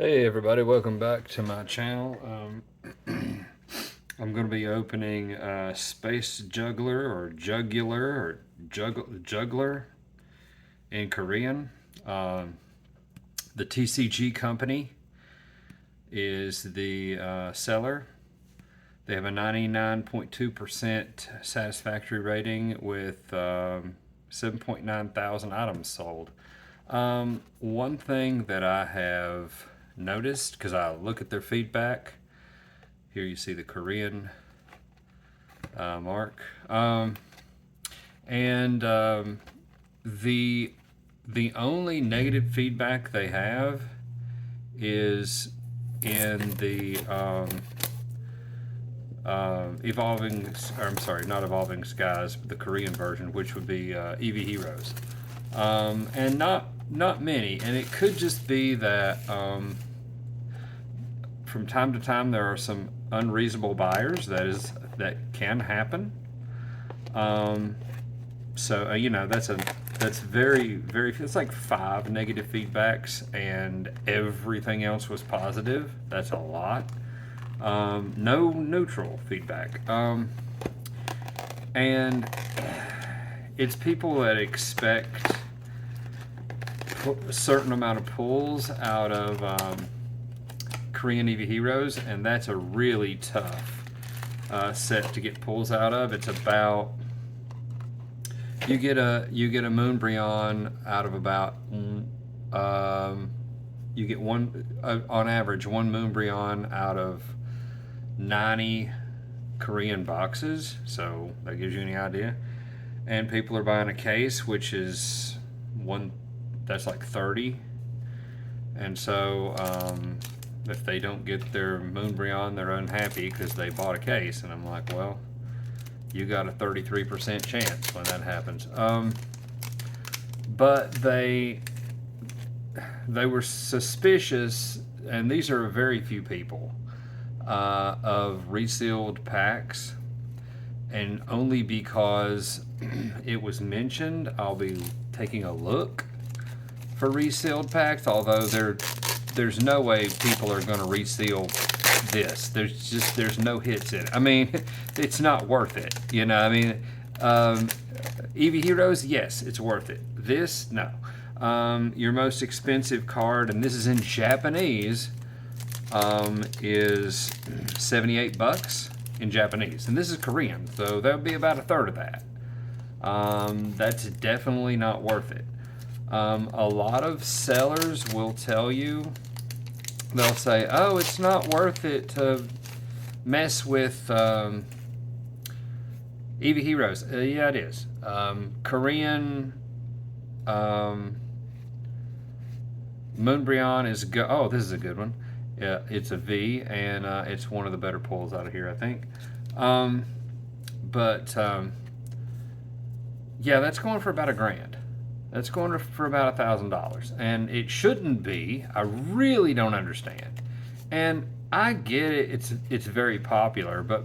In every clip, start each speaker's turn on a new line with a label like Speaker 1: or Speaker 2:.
Speaker 1: Hey everybody, welcome back to my channel. I'm going to be opening Space Juggler or Juggler in Korean. The TCG Company is the seller. They have a 99.2% satisfactory rating with 7.9 thousand items sold. One thing that I have noticed, because I look at their feedback, here you see the Korean mark, and the only negative feedback they have is in the not Evolving Skies, but the Korean version, which would be EV Heroes, and not many. And it could just be that from time to time there are some unreasonable buyers. That can happen. That's very it's like 5 negative feedbacks, and everything else was positive. That's a lot. No neutral feedback. And it's people that expect a certain amount of pulls out of Korean EV Heroes, and that's a really tough set to get pulls out of. It's about you get a Moonbryon out of about you get one on average one Moonbryon out of 90 Korean boxes, so that gives you any idea. And people are buying a case, which is that's like 30. And so if they don't get their Moonbryon, they're unhappy because they bought a case. And I'm like, well, you got a 33% chance when that happens. But they were suspicious, and these are very few people, of resealed packs, and only because it was mentioned, I'll be taking a look for resealed packs. Although there's no way people are going to reseal this. There's no hits in it. I mean, it's not worth it. I mean, EV Heroes, yes, it's worth it. This, no. Your most expensive card, and this is in Japanese, is 78 bucks in Japanese, and this is Korean, so that would be about a third of that. That's definitely not worth it. A lot of sellers will tell you, they'll say, oh, it's not worth it to mess with EV Heroes. Yeah, it is. Korean Moonbryon is good. Oh, this is a good one. Yeah, it's a V, and it's one of the better pulls out of here, I think. Yeah, that's going for about $1,000. That's going for about $1,000, and it shouldn't be. I really don't understand. And I get it. It's very popular, but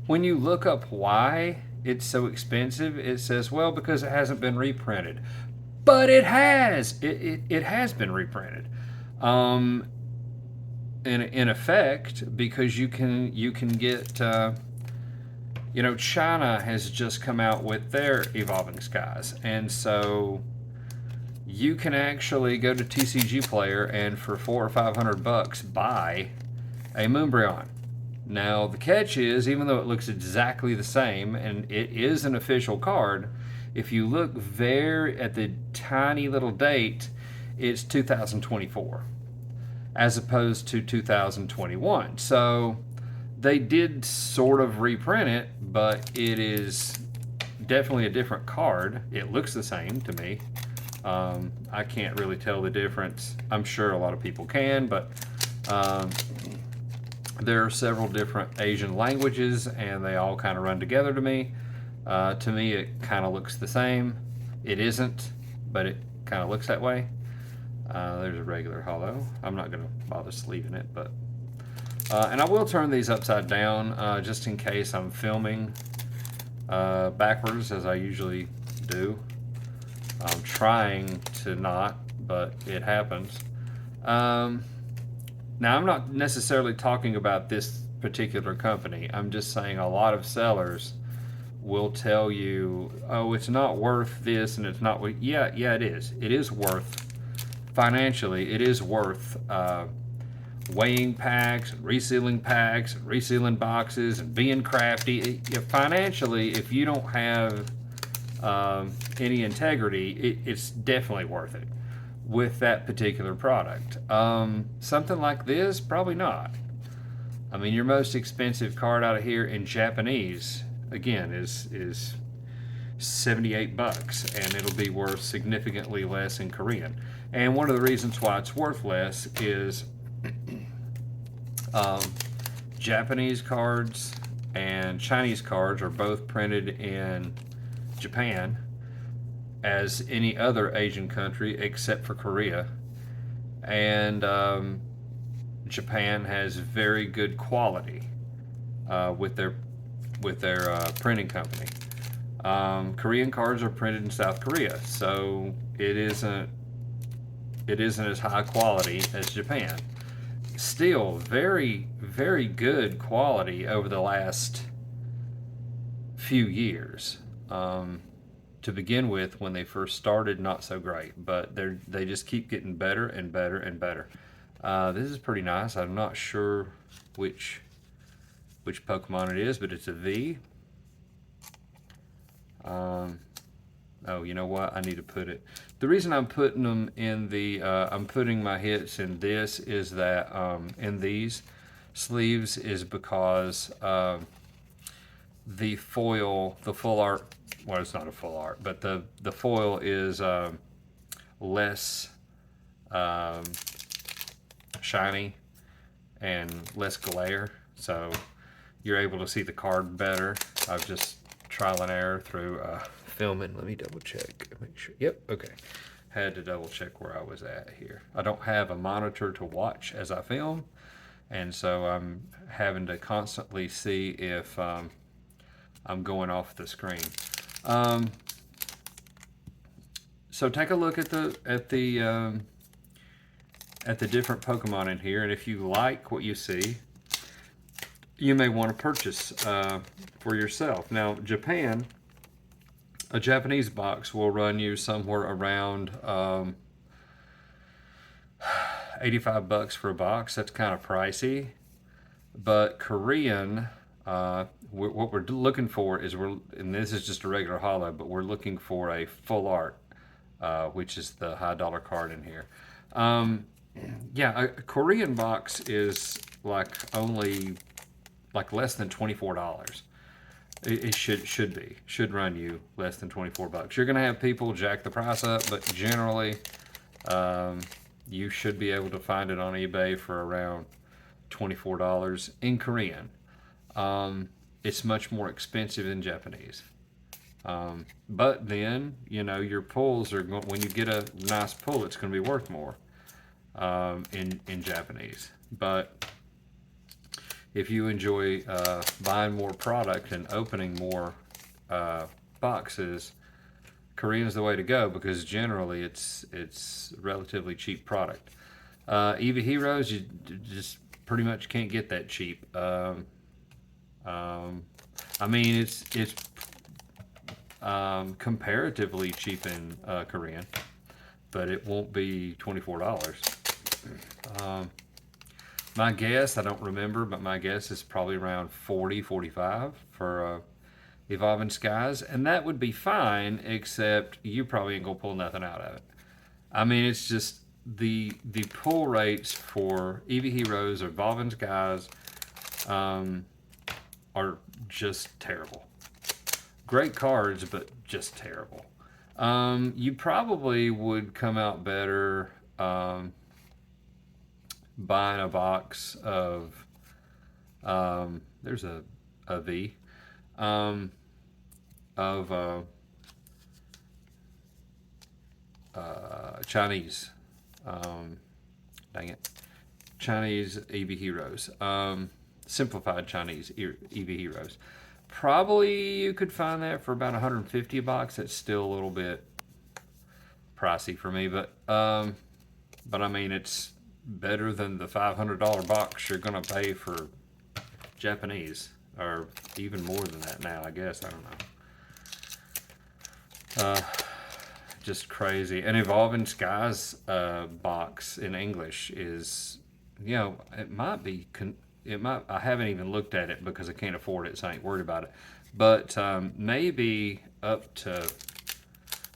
Speaker 1: when you look up why it's so expensive, it says, well, because it hasn't been reprinted. But it has. It has been reprinted. In effect, because you can get China has just come out with their Evolving Skies, and so you can actually go to TCG Player and for $400 or $500 buy a Moonbryon. Now the catch is, even though it looks exactly the same and it is an official card, if you look at the tiny little date, it's 2024 as opposed to 2021. So they did sort of reprint it, but it is definitely a different card. It looks the same to me. I can't really tell the difference. I'm sure a lot of people can, but there are several different Asian languages, and they all kind of run together to me. To me, it kind of looks the same. It isn't, but it kind of looks that way. There's a regular hollow. I'm not going to bother sleeving it, but and I will turn these upside down just in case I'm filming backwards, as I usually do. I'm trying to not, but it happens. Now, I'm not necessarily talking about this particular company. I'm just saying a lot of sellers will tell you, oh, it's not worth this and it's not. Yeah, yeah, it is. It is worth financially. It is worth weighing packs, and resealing boxes, and being crafty. Financially, if you don't have any integrity, it's definitely worth it with that particular product. Something like this, probably not. I mean, your most expensive card out of here in Japanese, again, is $78, and it'll be worth significantly less in Korean. And one of the reasons why it's worth less is um, Japanese cards and Chinese cards are both printed in Japan, as any other Asian country except for Korea. And Japan has very good quality with their printing company. Korean cards are printed in South Korea, so it isn't as high quality as Japan. Still, very, very good quality over the last few years. To begin with, when they first started, not so great, but they just keep getting better and better and better. This is pretty nice. I'm not sure which Pokemon it is, but it's a V. Oh, you know what? I need to put it. The reason I'm putting them in the I'm putting my hits in this is that in these sleeves is because the foil, the full art. Well, it's not a full art, but the foil is less shiny and less glare, so you're able to see the card better. I've just trial and error through filming. Let me double check, make sure. Yep, okay. Had to double check where I was at here. I don't have a monitor to watch as I film, and so I'm having to constantly see if I'm going off the screen. So take a look at the different Pokemon in here, and if you like what you see, you may want to purchase for yourself. Now, Japan, a Japanese box will run you somewhere around $85 for a box. That's kind of pricey, but Korean. What we're looking for is and this is just a regular holo, but we're looking for a full art, which is the high dollar card in here. Yeah, a Korean box is only less than $24. It should run you less than $24. You're gonna have people jack the price up, but generally, you should be able to find it on eBay for around $24 in Korean. It's much more expensive in Japanese. But then, your pulls are going, when you get a nice pull, it's going to be worth more in Japanese. But if you enjoy buying more product and opening more boxes, Korean is the way to go, because generally it's relatively cheap product. EVA Heroes, you just pretty much can't get that cheap. I mean, it's comparatively cheap in Korean, but it won't be $24. My guess, I don't remember, but my guess is probably around $40, $45 for Evolving Skies, and that would be fine, except you probably ain't gonna pull nothing out of it. I mean, it's just the pull rates for EV Heroes or Evolving Skies are just terrible. Great cards, but just terrible. You probably would come out better buying a box of there's a V of Chinese dang it, Chinese EV Heroes, simplified Chinese EV Heroes. Probably you could find that for about $150 a box. That's still a little bit pricey for me, but I mean, it's better than the $500 box you're gonna pay for Japanese, or even more than that now, I guess. I don't know. Just crazy. An Evolving Skies box in English is, it might be. It might. I haven't even looked at it because I can't afford it, so I ain't worried about it. But maybe up to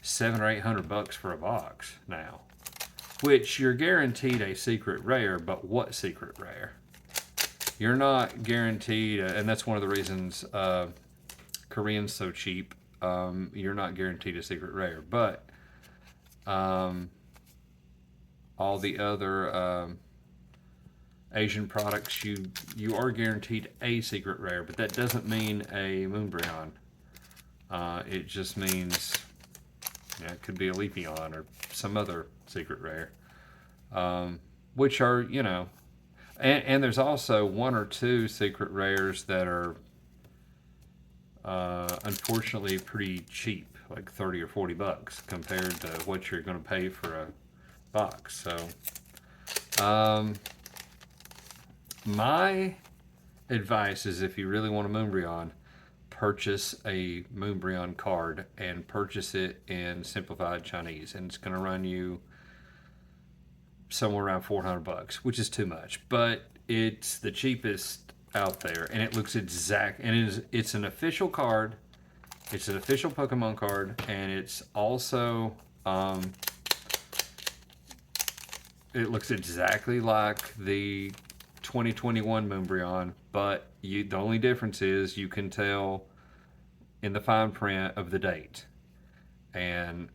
Speaker 1: $700 or $800 for a box now, which you're guaranteed a secret rare. But what secret rare? You're not guaranteed, and that's one of the reasons Korean's so cheap. You're not guaranteed a secret rare, but all the other Asian products, you are guaranteed a secret rare, but that doesn't mean a Moonbryon. It just means it could be a Leafeon or some other secret rare, which are and there's also one or two secret rares that are unfortunately pretty cheap, like 30 or $40 compared to what you're going to pay for a box. So my advice is, if you really want a Moonbryon, purchase a Moonbryon card and purchase it in simplified Chinese, and it's going to run you somewhere around $400, which is too much, but it's the cheapest out there, and it looks exact, and it's an official card. It's an official Pokemon card, and it's also it looks exactly like the 2021 Moonbryon, but the only difference is you can tell in the fine print of the date, and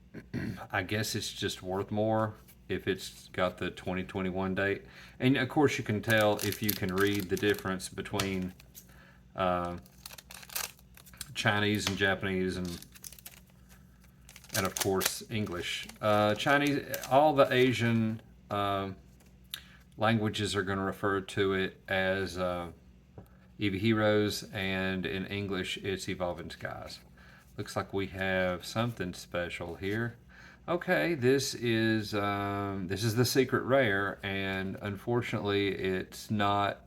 Speaker 1: I guess it's just worth more if it's got the 2021 date. And of course you can tell if you can read the difference between Chinese and Japanese, and of course English. Chinese, all the Asian languages are going to refer to it as Eevee Heroes, and in English it's Evolving Skies. Looks like we have something special here. Okay, this is the secret rare, and unfortunately it's not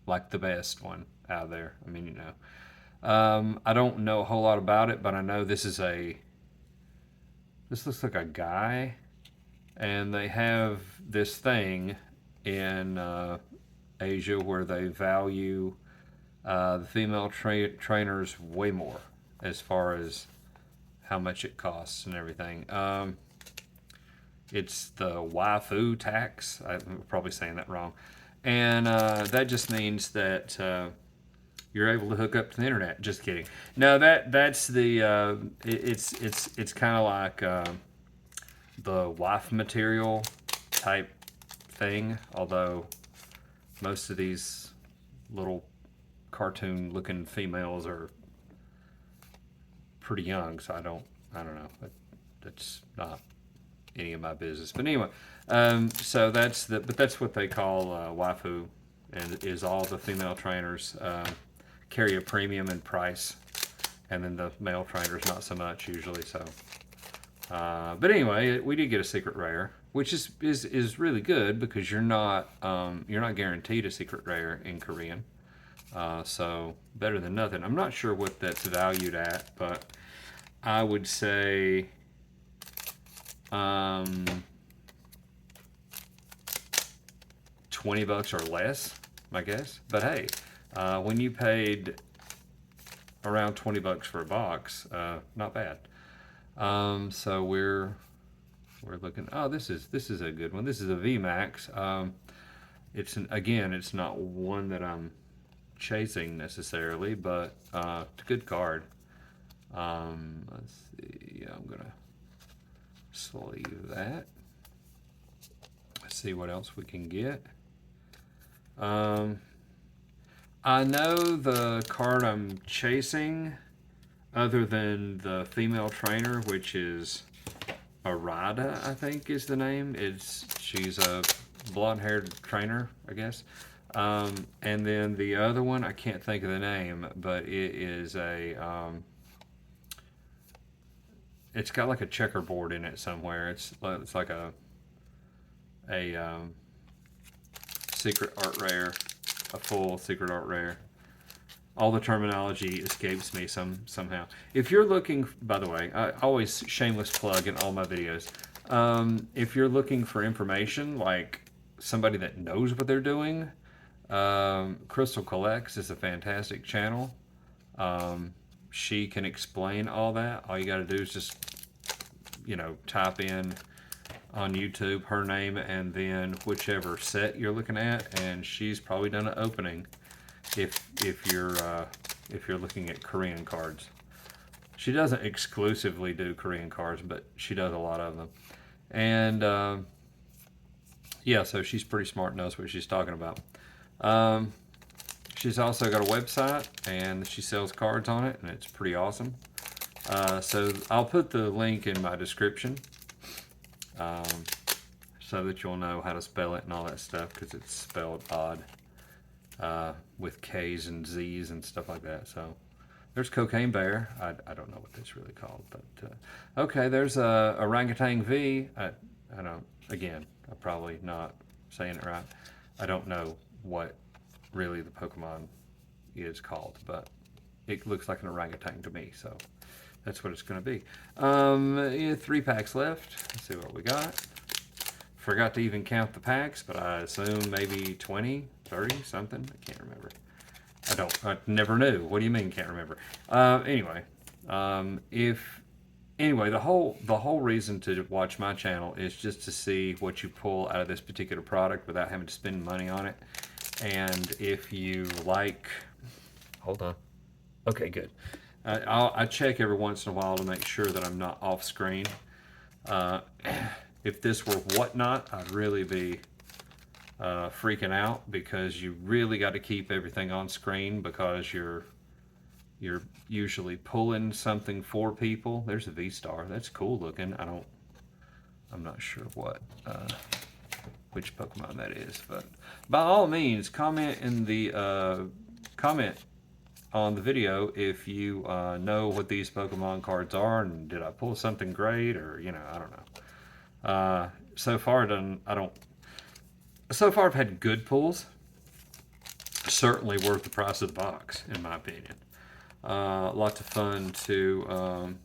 Speaker 1: like the best one out there. I mean, I don't know a whole lot about it, but I know this looks like a guy, and they have this thing in Asia where they value the female trainers way more as far as how much it costs and everything. It's the waifu tax. I'm probably saying that wrong, and that just means that you're able to hook up to the internet. Just kidding. No, that's the it's kind of like the wife material type thing. Although most of these little cartoon looking females are pretty young, so I don't know. That's not any of my business. But anyway, so that's what they call waifu, and is all the female trainers carry a premium in price, and then the male trainers not so much usually. So, but anyway, we did get a secret rare, which is really good because you're not guaranteed a secret rare in Korean. So better than nothing. I'm not sure what that's valued at, but I would say $20 or less, I guess. But hey, when you paid around $20 for a box, not bad. So we're looking. Oh, this is a good one. This is a VMAX. It's not one that I'm chasing necessarily, but it's a good card. Let's see. I'm gonna sleeve that. Let's see what else we can get. I know the card I'm chasing, other than the female trainer, which is Arada, I think is the name. She's a blonde-haired trainer, I guess. And then the other one, I can't think of the name, but it is it's got like a checkerboard in it somewhere. It's like a secret art rare, a full secret art rare. All the terminology escapes me somehow. If you're looking, by the way, I always shameless plug in all my videos. If you're looking for information, like somebody that knows what they're doing, Crystal Collects is a fantastic channel. She can explain all that. All you got to do is just, type in on YouTube her name and then whichever set you're looking at, and she's probably done an opening if you're looking at Korean cards. She doesn't exclusively do Korean cards, but she does a lot of them. And yeah, so she's pretty smart, knows what she's talking about. She's also got a website, and she sells cards on it, and it's pretty awesome. So I'll put the link in my description so that you'll know how to spell it and all that stuff, because it's spelled odd with K's and Z's and stuff like that. So there's Cocaine Bear. I don't know what that's really called, but okay, there's Orangutan V. I don't, again, I'm probably not saying it right. I don't know what really the Pokemon is called, but it looks like an orangutan to me, so that's what it's going to be. Yeah, 3 packs left. Let's see what we got. Forgot to even count the packs, but I assume maybe 20, 30, something. I can't remember. I never knew. What do you mean can't remember? Anyway, the whole reason to watch my channel is just to see what you pull out of this particular product without having to spend money on it. And if you like, hold on. Okay, good. I check every once in a while to make sure that I'm not off screen. If this were Whatnot, I'd really be freaking out, because you really got to keep everything on screen, because you're usually pulling something for people. There's a V-Star. That's cool looking. I'm not sure which Pokemon that is, but by all means, comment in the comment on the video if you know what these Pokemon cards are, and did I pull something great, or I don't know. So far I've had good pulls. Certainly worth the price of the box, in my opinion. Lots of fun to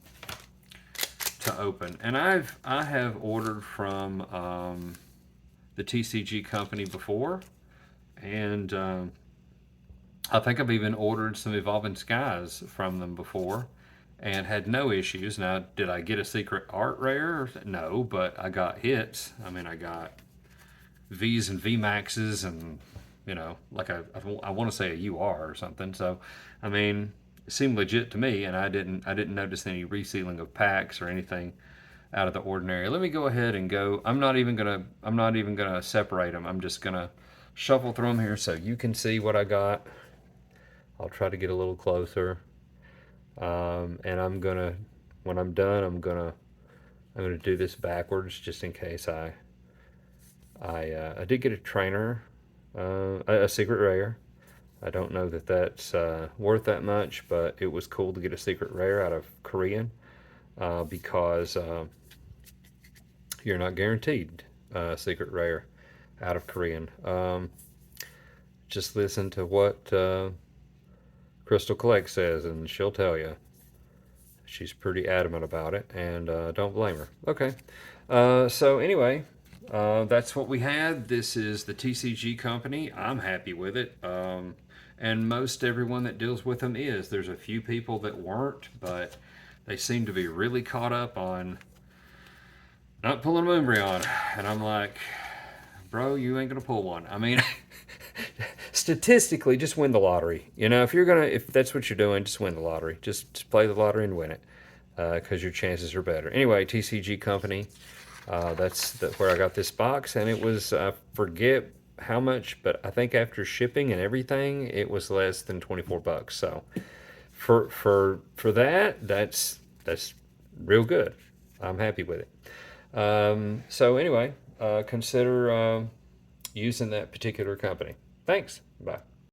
Speaker 1: open, and I have ordered from the TCG Company before, and I think I've even ordered some Evolving Skies from them before and had no issues. Now, did I get a secret art rare? No, but I got hits. I mean, I got V's and V Maxes, and like I want to say a UR or something. So, I mean, it seemed legit to me, and I didn't notice any resealing of packs or anything out of the ordinary. Let me go ahead and go. I'm not even gonna separate them. I'm just gonna shuffle through them here so you can see what I got. I'll try to get a little closer, and when I'm done, I'm gonna do this backwards, just in case I did get a trainer, a secret rare. I don't know that that's worth that much, but it was cool to get a secret rare out of Korean, because you're not guaranteed a secret rare out of Korean. Just listen to what Crystal Collect says, and she'll tell you. She's pretty adamant about it, and don't blame her. Okay, so anyway, that's what we had. This is the TCG Company. I'm happy with it, and most everyone that deals with them is. There's a few people that weren't, but they seem to be really caught up on not pulling a Moonbreon, and I'm like, bro, you ain't gonna pull one. I mean, statistically, just win the lottery. If that's what you're doing, just win the lottery. Just play the lottery and win it, because your chances are better. Anyway, TCG Company. That's where I got this box, and it was, I forget how much, but I think after shipping and everything, it was less than 24 bucks. So for that, that's real good. I'm happy with it. So anyway, consider using that particular company. Thanks. Bye.